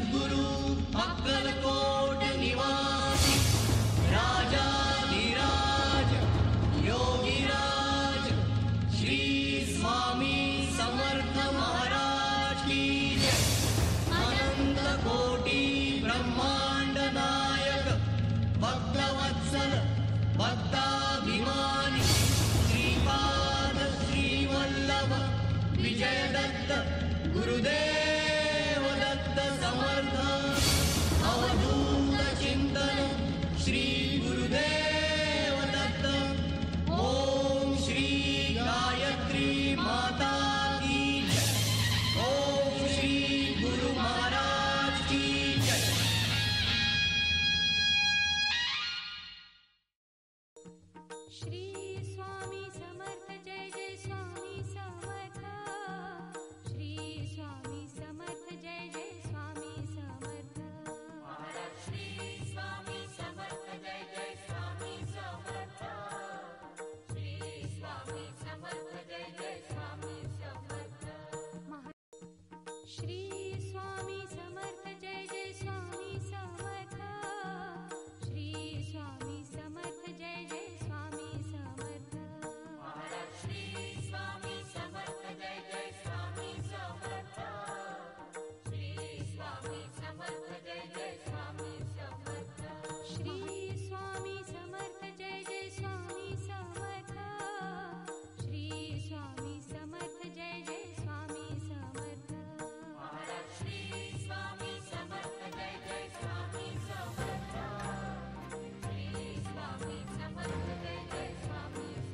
सद्गुरु अक्कलकोट निवासी राजाधिराज योगीराज श्री स्वामी समर्थ महाराज की जय। अनंत कोटि ब्रह्मांड नायक भक्तवत्सल भक्ताभिमानी श्रीपाद श्रीवल्लभ विजय दत्त गुरुदेव दत्त समर्थ अवधूत चिंतन श्री गुरुदेव दत्त। ओम श्री गायत्री माता की जय। ओम श्री गुरु महाराज की जय। श्री स्वामी समर्थ जय जय स्वामी समर्थ। श्री स्वामी समर्थ जय जय स्वामी समर्थ। महाराज श्री स्वामी समर्थ जय जय स्वामी समर्थ। श्री स्वामी समर्थ जय जय स्वामी समर्थ। श्री स्वामी समर्थ जय जय स्वामी समर्थ। श्री स्वामी समर्थ जय जय स्वामी समर्थ। महाराज श्री स्वामी समर्थ जय जय स्वामी समर्थ। श्री स्वामी समर्थ जय जय स्वामी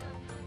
समर्थ।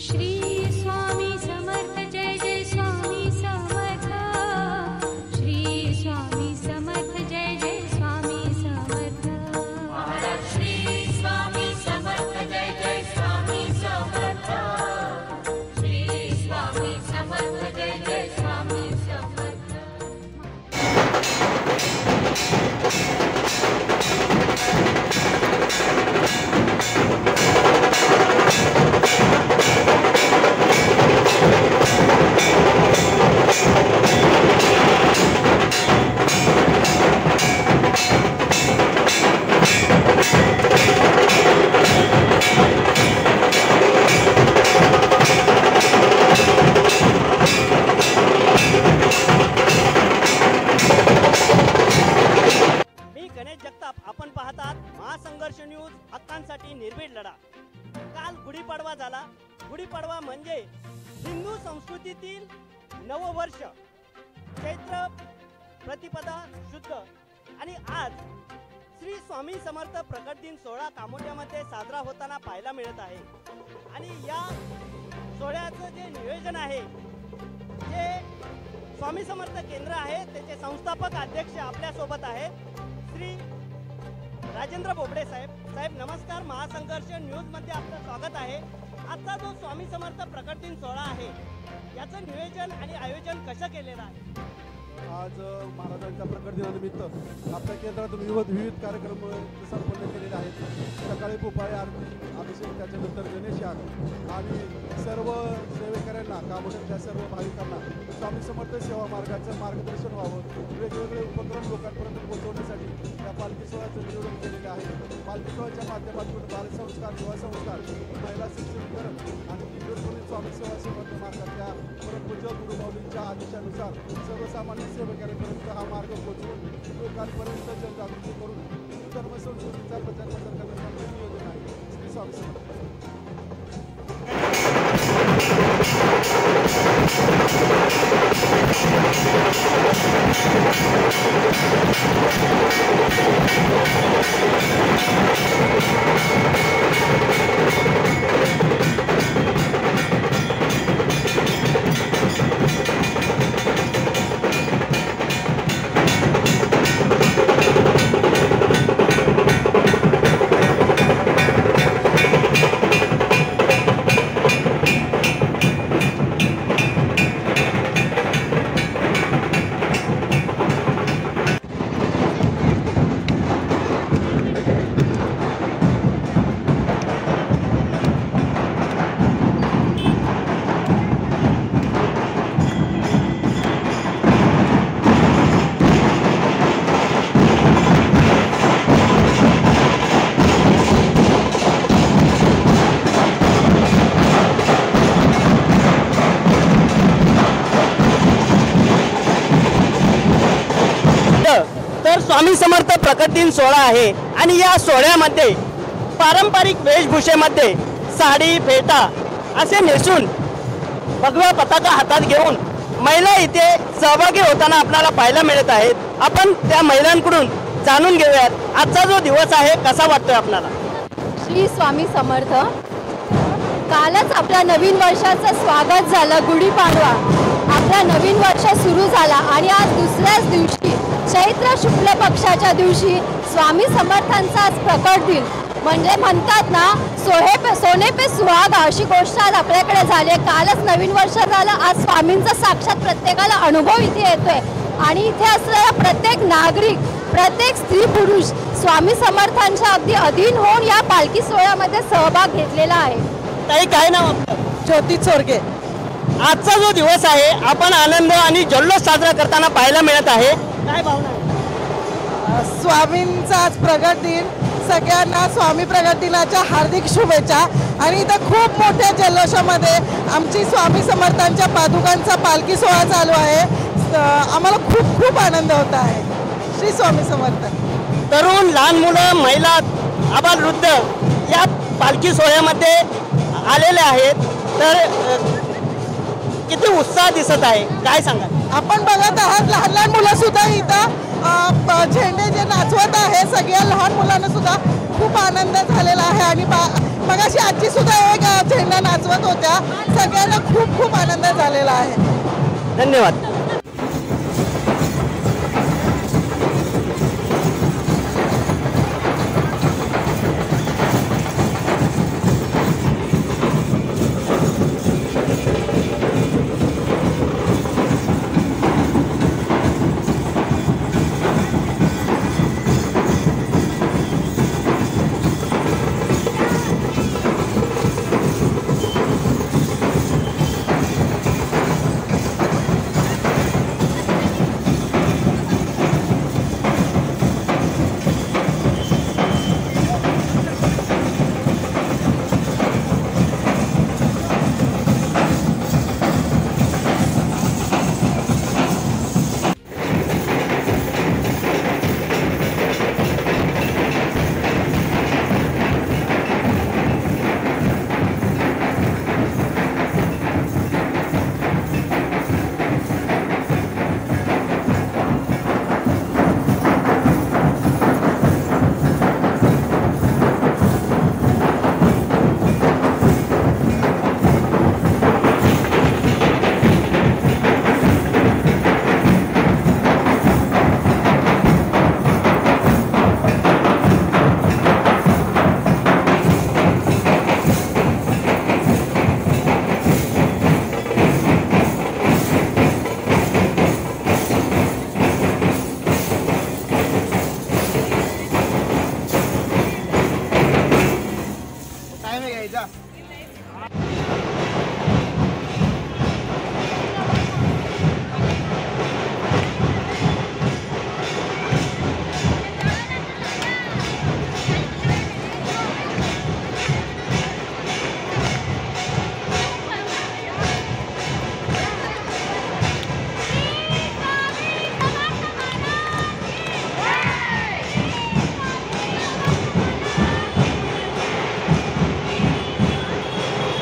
श्री स्वामी समर्थ जय जय स्वामी समर्थ। श्री स्वामी समर्थ जय जय स्वामी समर्थ। महाराज श्री स्वामी समर्थ जय जय स्वामी समर्थ। श्री स्वामी समर्थ जय जय स्वामी समर्थ। गुढीपाडवा म्हणजे हिंदू संस्कृतीतील नववर्ष, चैत्र प्रतिपदा शुद्ध आणि आज श्री स्वामी समर्थ प्रकट दिन सोहळा कामोठ्यामध्ये साजरा होताना पाहायला मिळत आहे। आणि या सोहळ्याचं जे नियोजन आहे, जे स्वामी समर्थ केंद्र आहे, त्याचे संस्थापक अध्यक्ष आपल्यासोबत आहेत श्री राजेंद्र बोबडे साहेब नमस्कार। महासंघर्ष न्यूजमध्ये आपलं स्वागत आहे। आजचा जो स्वामी समर्थ प्रकट दिन सोहळा आहे, याचं नियोजन आणि आयोजन कसं केलेलं आहे? आज महाराजांच्या प्रकट दिनानिमित्त आपल्या केंद्रातून विविध कार्यक्रम संपन्न केलेले आहेत। सकाळी भोपाळी आरती, अभिषेक, त्याच्यानंतर गणेश याग आणि सर्व सेवेकऱ्यांना, कामोठ्याच्या सर्व भाविकांना स्वामी समर्थ सेवा मार्गाचं मार्गदर्शन व्हावं, वेगवेगळे उपक्रम लोकांपर्यंत पोहोचवण्यासाठी या पालखी सोहळ्याचं नियोजन केलेले आहे। पालखी सोहळ्याच्या माध्यमातून बालसंस्कार, युवासंस्कार, महिला सक्षमीकरण आणि विविध स्वामी सेवा समर्थ मार्गाच्या परमपूज्य गुरुमाऊलींच्या आदेशानुसार सर्वसामान्य सेवेकऱ्यांपर्यंत हा मार्ग पोहोचवून लोकांपर्यंत जनजागृती करून धर्म संस्कृतीचा प्रचार करण्याचे नियोजन आहे। श्री स्वामी समर्थ। स्वामी समर्थ प्रकट दिन सोहळा आहे आणि या सोहळ्यामध्ये पारंपरिक वेशभूषेमध्ये साडी, फेटा असे नेसून भगवा पताका हातात घेऊन महिला इथे सहभागी होताना आपल्याला पाहायला मिळत आहेत। आपण त्या महिलांकडून जाणून घेऊयात आजचा जो दिवस आहे कसा वाटतोय आपल्याला। श्री स्वामी समर्थ। कालच आपल्या नवीन वर्षाचं स्वागत झालं, गुढीपाडवा आपला नवीन वर्ष सुरू झाला आणि आज दुसऱ्याच दिवशी चैत्र शुक्ल पक्षाच्या दिवशी स्वामी समर्थांचा आज प्रकट दिन, म्हणजे म्हणतात ना सोने पे सुहागा, अशी गोष्ट आज आपल्याकडे झाली। कालच नवीन वर्ष झालं, आज स्वामींचा साक्षात प्रत्येकाला अनुभव इथे येतोय आणि इथे असलेला प्रत्येक नागरिक, प्रत्येक स्त्री पुरुष स्वामी समर्थांच्या अगदी अधीन होऊन या पालखी सोहळ्यामध्ये सहभाग घेतलेला आहे। ताई, काय नाव आपलं? ज्योती चोरगे। आजचा जो दिवस आहे आपण आनंद आणि जल्लोष साजरा करताना पाहायला मिळत आहे, काय भावना आहे? स्वामींचा आज प्रगट दिन, सगळ्यांना स्वामी प्रगट दिनाच्या हार्दिक शुभेच्छा। आणि इथं खूप मोठ्या जल्लोषामध्ये आमची स्वामी समर्थांच्या पादुकांचा पालखी सोहळा चालू आहे। आम्हाला खूप खूप आनंद होत आहे। श्री स्वामी समर्थ। तरुण, लहान मुलं, महिला, आबालवृद्ध या पालखी सोहळ्यामध्ये आलेले आहेत, तर किती उत्साह दिसत आहे, काय सांगा? आपण बघत आहात लहान लहान मुलं सुद्धा इथं झेंडे जे नाचवत आहे, सगळ्या लहान मुलांना सुद्धा खूप आनंद झालेला आहे। आणि मगाशी आजी सुद्धा एक झेंडा नाचवत होत्या, सगळ्यांना खूप खूप आनंद झालेला आहे। धन्यवाद।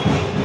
आहे